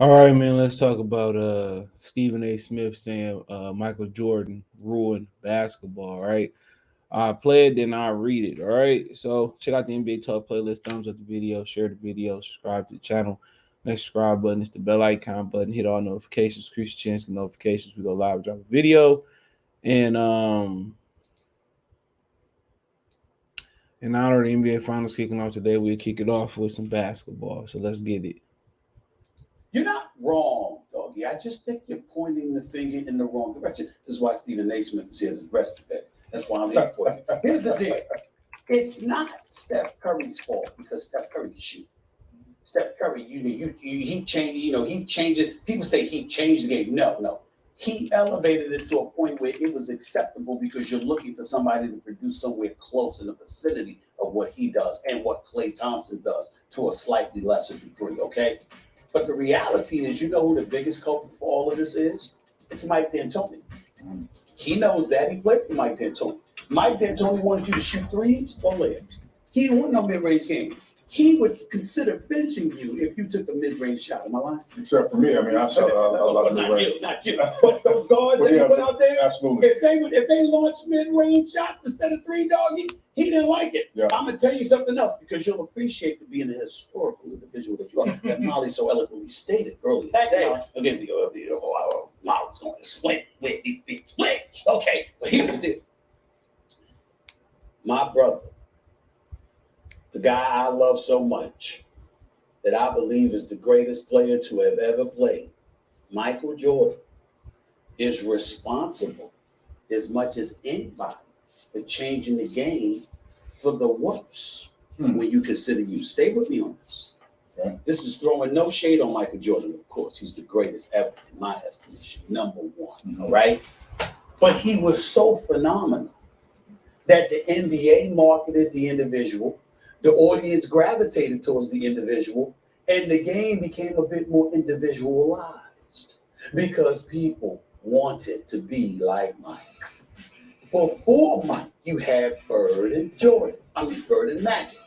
All right, man. Let's talk about Stephen A. Smith saying Michael Jordan ruined basketball. All right, I play it, then I read it. All right. So check out the NBA Talk playlist. Thumbs up the video, share the video, subscribe to the channel. Next subscribe button is the bell icon button. Hit all notifications. Increase your chance of notifications. We go live, drop a video, and in honor of the NBA Finals kicking off today, we'll kick it off with some basketball. So let's get it. You're not wrong, doggy. I just think you're pointing the finger in the wrong direction. This is why Stephen A. Smith is here to rest today. That's why I'm here for you. Here's the deal. It's not Steph Curry's fault because Steph Curry can shoot. Steph Curry, he changed, he changed it. People say he changed the game. No. He elevated it to a point where it was acceptable because you're looking for somebody to produce somewhere close in the vicinity of what he does and what Klay Thompson does to a slightly lesser degree, okay? But the reality is, you know who the biggest culprit for all of this is? It's Mike D'Antoni. He knows that. He played for Mike D'Antoni. Mike D'Antoni wanted you to shoot threes or layups. He didn't want no mid-range game. He would consider benching you if you took a mid-range shot. Am I lying? Except for me, I mean, I shot a lot of mid-range. Not you. But those guards that he put out there, absolutely. If they launched mid-range shots instead of three, doggy, he didn't like it. Yeah. I'm gonna tell you something else because you'll appreciate to being a historical individual that you are. That Molly so eloquently stated earlier today. Again, Molly's going to explain. Explain. Okay, but here's the deal. My brother, the guy I love so much, that I believe is the greatest player to have ever played, Michael Jordan, is responsible as much as anybody for changing the game for the worse when you consider you. Stay with me on this. Okay? This is throwing no shade on Michael Jordan, of course. He's the greatest ever in my estimation, number one, all right? But he was so phenomenal that the NBA marketed the individual, the audience gravitated towards the individual, and the game became a bit more individualized because people wanted to be like Mike. Before Mike, you had Bird and Magic.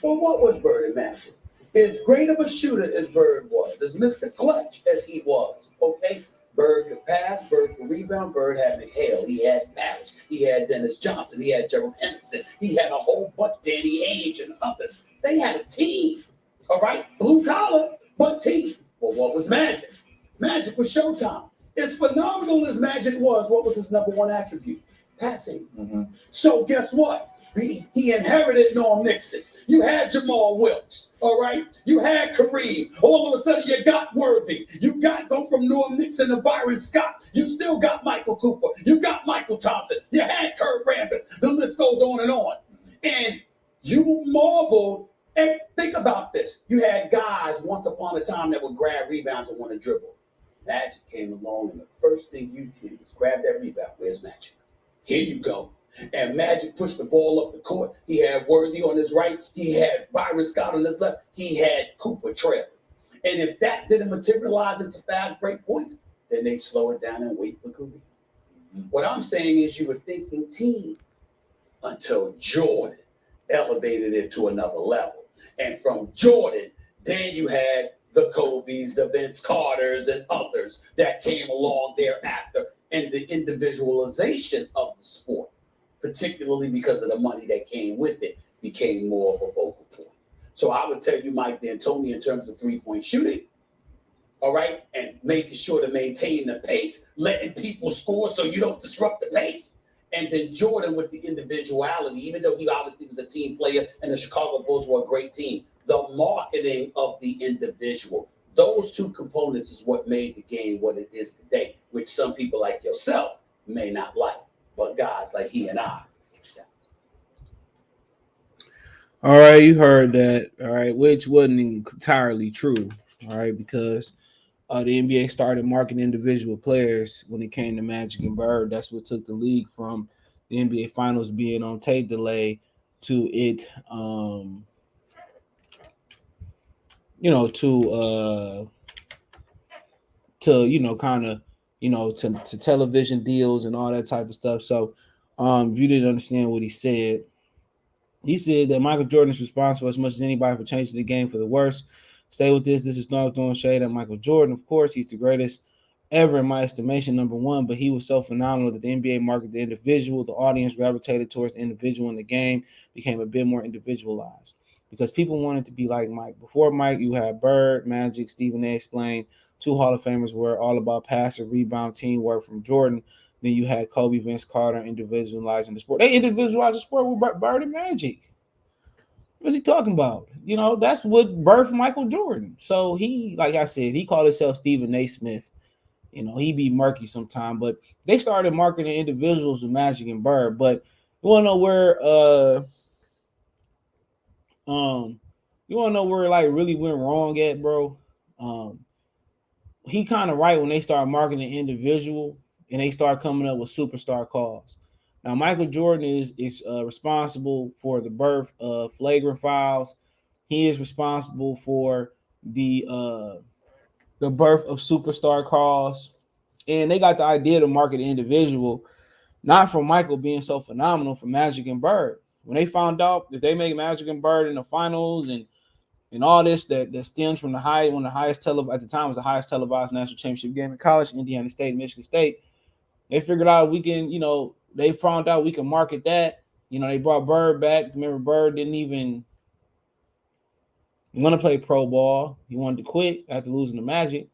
Well, what was Bird and Magic? As great of a shooter as Bird was, as Mr. Clutch as he was, okay? Bird could pass, Bird could rebound, Bird had McHale, he had Parrish, he had Dennis Johnson, he had Gerald Henderson, he had a whole bunch, Danny Ainge and others. They had a team, all right? Blue collar, but team. Well, what was Magic? Magic was Showtime. As phenomenal as Magic was, what was his number one attribute? Passing. So guess what? He inherited Norm Nixon. You had Jamal Wilkes, all right? You had Kareem. All of a sudden, you got Worthy. You got go from Norm Nixon to Byron Scott. You still got Michael Cooper. You got Michael Thompson. You had Kurt Rambis. The list goes on and on. And you marveled. And think about this. You had guys once upon a time that would grab rebounds and want to dribble. Magic came along, and the first thing you did was grab that rebound. Where's Magic? Here you go. And Magic pushed the ball up the court. He had Worthy on his right. He had Byron Scott on his left. He had Cooper trailing. And if that didn't materialize into fast break points, then they slow it down and wait for Kareem. What I'm saying is you were thinking team until Jordan elevated it to another level. And from Jordan, then you had the Kobe's, the Vince Carters, and others that came along thereafter. And the individualization of the sport, particularly because of the money that came with it, became more of a focal point. So I would tell you, Mike D'Antoni, in terms of three-point shooting, all right, and making sure to maintain the pace, letting people score so you don't disrupt the pace. And then Jordan with the individuality, even though he obviously was a team player and the Chicago Bulls were a great team, the marketing of the individual. Those two components is what made the game what it is today, which some people like yourself may not like, but guys like he and I accept. All right, you heard that. All right, which wasn't entirely true. All right, because the NBA started marketing individual players when it came to Magic and Bird. That's what took the league from the NBA Finals being on tape delay to it, you know, to kind of, to television deals and all that type of stuff. So, you didn't understand what he said. He said that Michael Jordan is responsible as much as anybody for changing the game for the worse. Stay with this. This is not throwing shade at Michael Jordan. Of course, he's the greatest ever in my estimation, number one, but he was so phenomenal that the NBA marketed the individual, the audience gravitated towards the individual in the game, became a bit more individualized because people wanted to be like Mike. Before Mike, you had Bird, Magic, Stephen A. explained, two Hall of Famers were all about passive rebound teamwork from Jordan. Then you had Kobe, Vince Carter individualizing the sport. They individualized the sport with Bird and Magic. What's he talking about? You know, that's what birthed Michael Jordan. So he, like I said, he called himself Stephen A. Smith. You know, he be murky sometime, but they started marketing individuals with Magic and Bird. But you wanna know where um you wanna know where like really went wrong at, bro? Um he kind of right when they start marketing individual and they start coming up with superstar calls. Now Michael Jordan is responsible for the birth of Flagrant Files. He is responsible for the birth of superstar calls, and they got the idea to market an individual, not from Michael being so phenomenal for Magic and Bird. When they found out that they made Magic and Bird in the finals and all this that stems from one of the highest at the time was the highest televised national championship game in college, Indiana State, Michigan State. They figured out we can, they found out we can market that. They brought Bird back. Remember, Bird didn't even want to play pro ball. He wanted to quit after losing the Magic.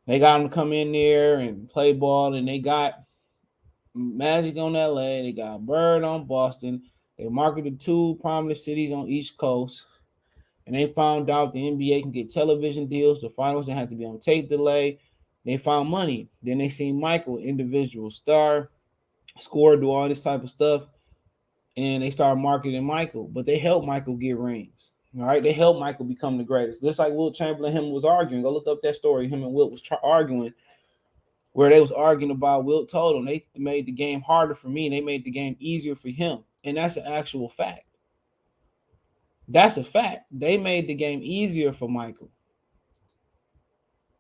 They got him to come in there and play ball, and they got Magic on LA. They got Bird on Boston. They marketed two prominent cities on East Coast. And they found out the NBA can get television deals. The finals didn't have to be on tape delay. They found money. Then they seen Michael, individual star, score, do all this type of stuff. And they started marketing Michael. But they helped Michael get rings. All right. They helped Michael become the greatest. Just like Wilt Chamberlain, him was arguing. Go look up that story. Him and Wilt was arguing, where they was arguing about Wilt told him they made the game harder for me and they made the game easier for him. And that's an actual fact. That's a fact. They made the game easier for Michael.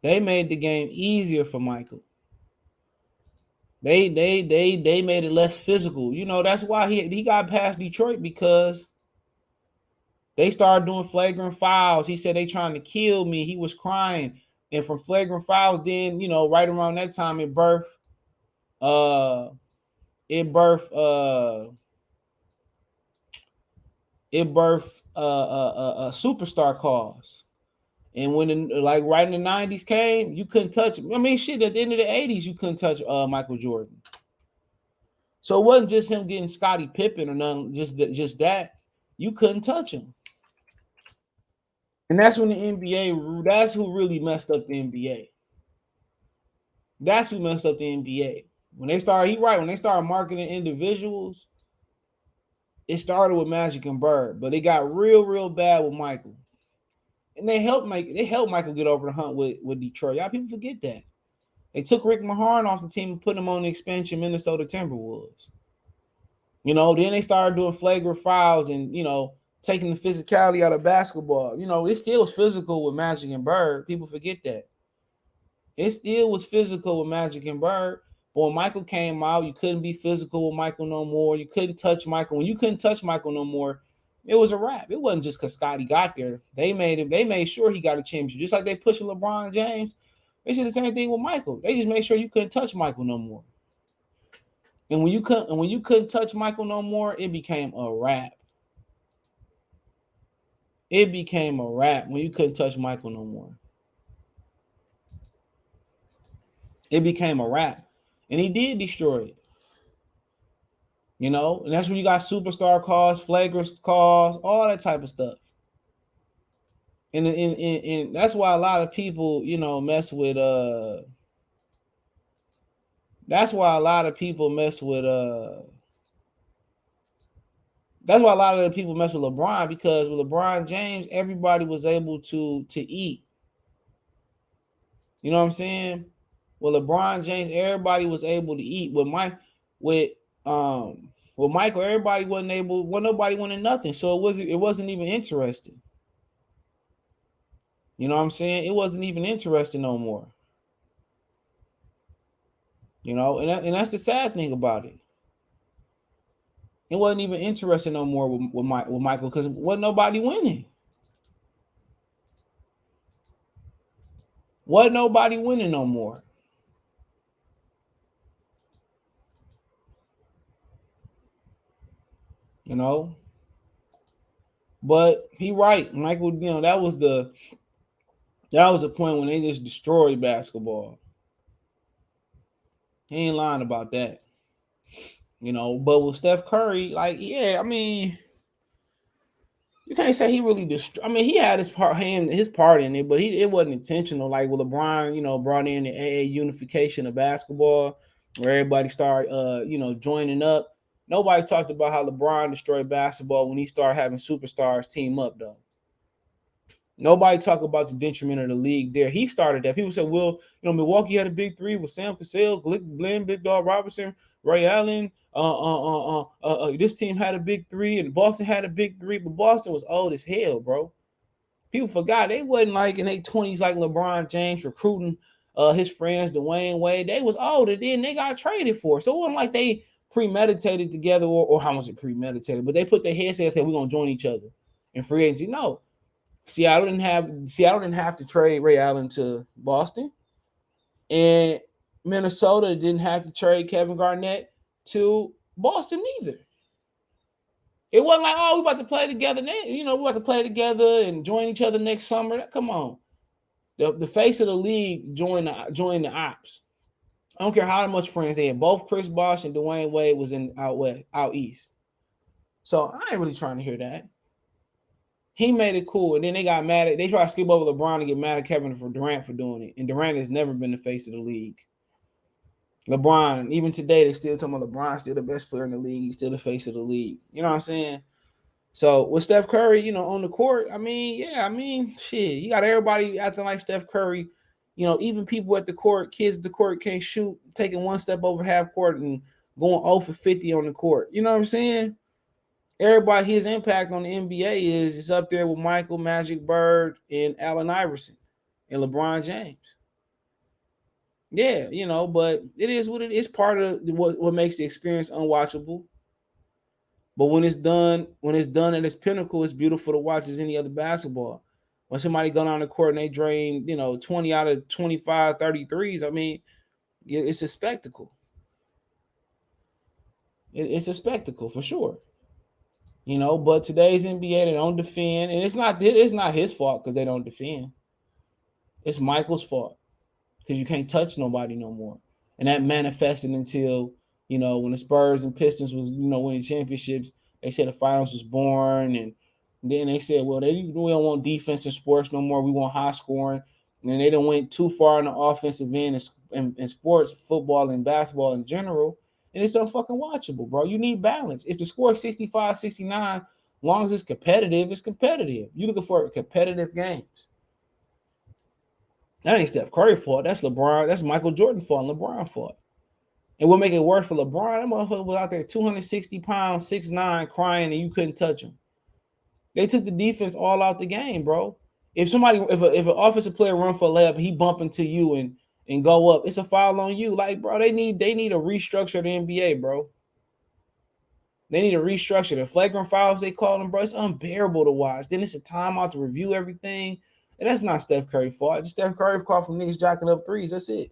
They made the game easier for Michael. They made it less physical. That's why he got past Detroit, because they started doing flagrant fouls. He said they trying to kill me. He was crying. And from flagrant fouls, then, right around that time it birthed superstar calls. And when right in the 90s came, you couldn't touch him. I mean, shit, at the end of the 80s, you couldn't touch Michael Jordan. So it wasn't just him getting Scottie Pippen or nothing, just that. You couldn't touch him. And that's when the NBA, that's who really messed up the NBA. That's who messed up the NBA. When they started marketing individuals, it started with Magic and Bird, but it got real, real bad with Michael. And they helped Michael get over the hump with Detroit. Y'all people forget that. They took Rick Mahorn off the team and put him on the expansion Minnesota Timberwolves. Then they started doing flagrant fouls and, taking the physicality out of basketball. It still was physical with Magic and Bird. People forget that. It still was physical with Magic and Bird. But when Michael came out, you couldn't be physical with Michael no more. You couldn't touch Michael. When you couldn't touch Michael no more, it was a wrap. It wasn't just because Scottie got there. They made sure he got a championship. Just like they pushing LeBron James. They did the same thing with Michael. They just made sure you couldn't touch Michael no more. And when you couldn't touch Michael no more, it became a wrap. It became a wrap when you couldn't touch Michael no more. It became a wrap. And he did destroy it. And that's when you got superstar calls, flagrant calls, all that type of stuff. And that's why a lot of people, mess with that's why a lot of people mess with LeBron, because with LeBron James, everybody was able to eat. You know what I'm saying? With LeBron James, everybody was able to eat. With Michael, everybody wasn't able. Well, nobody wanted nothing, so it wasn't even interesting. You know what I'm saying? It wasn't even interesting no more. And that's the sad thing about it. It wasn't even interesting no more with Michael, because wasn't nobody winning. Wasn't nobody winning no more. You know, but he right, Michael. You know that was a point when they just destroyed basketball. He ain't lying about that. You know, but with Steph Curry, like, yeah, I mean, you can't say he really destroyed. I mean, he had his part in it, but it wasn't intentional. Like with LeBron, you know, brought in the AA unification of basketball, where everybody started, joining up. Nobody talked about how LeBron destroyed basketball when he started having superstars team up, though. Nobody talk about the detriment of the league there. He started that. People said, well, you know, Milwaukee had a big three with Sam Cassell, Glenn, Big Dog Robinson, Ray Allen. This team had a big three, and Boston had a big three, but Boston was old as hell, bro. People forgot they wasn't like in their 20s like LeBron James recruiting his friends, Dwayne Wade. They was old, and then they got traded for. So it wasn't like they premeditated together, or how much it premeditated, but they put their heads together and said, we're gonna join each other in free agency. No, Seattle didn't have to trade Ray Allen to Boston, and Minnesota didn't have to trade Kevin Garnett to Boston either. It wasn't like, oh, we about to play together. We about to play together and join each other next summer. Come on, the face of the league joined the ops. I don't care how much friends they had. Both Chris Bosh and Dwayne Wade was in out east. So I ain't really trying to hear that. He made it cool, and then they got mad at. They tried to skip over LeBron and get mad at Kevin for Durant for doing it, and Durant has never been the face of the league. LeBron, even today, they still talking about LeBron still the best player in the league. He's still the face of the league. You know what I'm saying? So with Steph Curry, on the court, shit, you got everybody acting like Steph Curry. Even people at the court, kids at the court can't shoot, taking one step over half court and going 0 for 50 on the court. You know what I'm saying? Everybody, his impact on the NBA is up there with Michael, Magic, Bird, and Allen Iverson, and LeBron James. Yeah, but it is what it is. Part of what makes the experience unwatchable. But when it's done at its pinnacle, it's beautiful to watch as any other basketball. When somebody go down the court and they drain, 20 out of 25, 33s, I mean, it's a spectacle. It's a spectacle for sure. But today's NBA, they don't defend, and it's not his fault because they don't defend. It's Michael's fault because you can't touch nobody no more, and that manifested until when the Spurs and Pistons was winning championships. They said the finals was born, and then they said, well, we don't want defense in sports no more. We want high scoring, and then they done went too far in the offensive end in sports, football and basketball in general. And it's unfucking watchable, bro. You need balance. If the score is 65, 69, as long as it's competitive, it's competitive. You're looking for competitive games. That ain't Steph Curry fault. That's LeBron. That's Michael Jordan fault and LeBron fault. And what make it worse for LeBron, that motherfucker was out there 260 pounds, 6'9", crying, and you couldn't touch him. They took the defense all out the game, bro. If an offensive player run for a layup and he bump into you and go up, it's a foul on you. Like, bro, they need a restructure the NBA, bro. They need a restructure. The flagrant fouls they call them, bro, it's unbearable to watch. Then it's a timeout to review everything. And that's not Steph Curry fault. Just Steph Curry caught from niggas jacking up threes. That's it.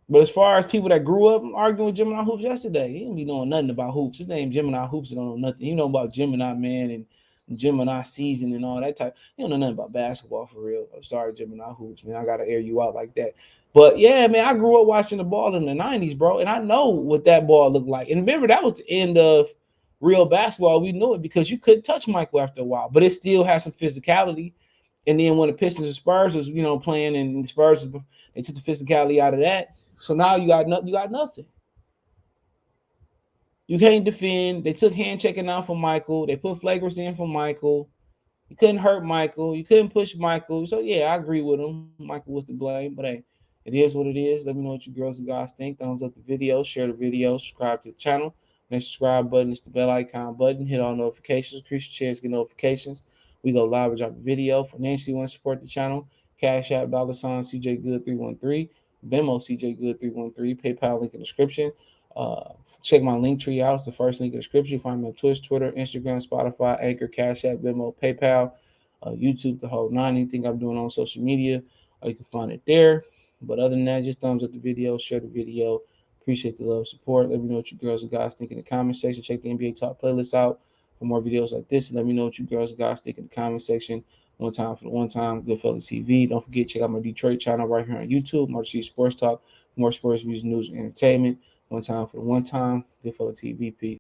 But as far as people that grew up arguing with Gemini Hoops yesterday, he didn't be knowing nothing about hoops. His name Gemini Hoops. He don't know nothing. He know about Gemini Man and Gemini season and all that type. He don't know nothing about basketball for real. I'm sorry, Gemini Hoops, man. I gotta air you out like that. But yeah, man, I grew up watching the ball in the 90s, bro. And I know what that ball looked like. And remember, that was the end of real basketball. We knew it because you couldn't touch Michael after a while, but it still has some physicality. And then when the Pistons and Spurs was, playing, and the Spurs, they took the physicality out of that. So now you got nothing. You can't defend. They took hand checking out for Michael. They put flagrancy in for Michael. You couldn't hurt Michael. You couldn't push Michael. So yeah, I agree with him. Michael was to blame, but hey, it is what it is. Let me know what you girls and guys think. Thumbs up the video, share the video, subscribe to the channel. Next subscribe button is the bell icon button. Hit all notifications. Increase your chance to get notifications. We go live and drop a video. Financially, want to support the channel? Cash App $ CJ Good 313. Venmo CJ Good 313. PayPal link in the description. Check my link tree out. It's the first link in the description. You find me on Twitch, Twitter, Instagram, Spotify, Anchor, Cash App, Venmo, PayPal, YouTube, the whole nine. Anything I'm doing on social media. You can find it there. But other than that, just thumbs up the video, share the video. Appreciate the love, support. Let me know what you girls and guys think in the comment section. Check the NBA Talk playlist out for more videos like this. And let me know what you girls and guys think in the comment section. One time for the one time, Goodfellas TV. Don't forget, check out my Detroit channel right here on YouTube, March C Sports Talk, more sports, music, news, and entertainment. One time for the one time, Goodfellas TV. Peace.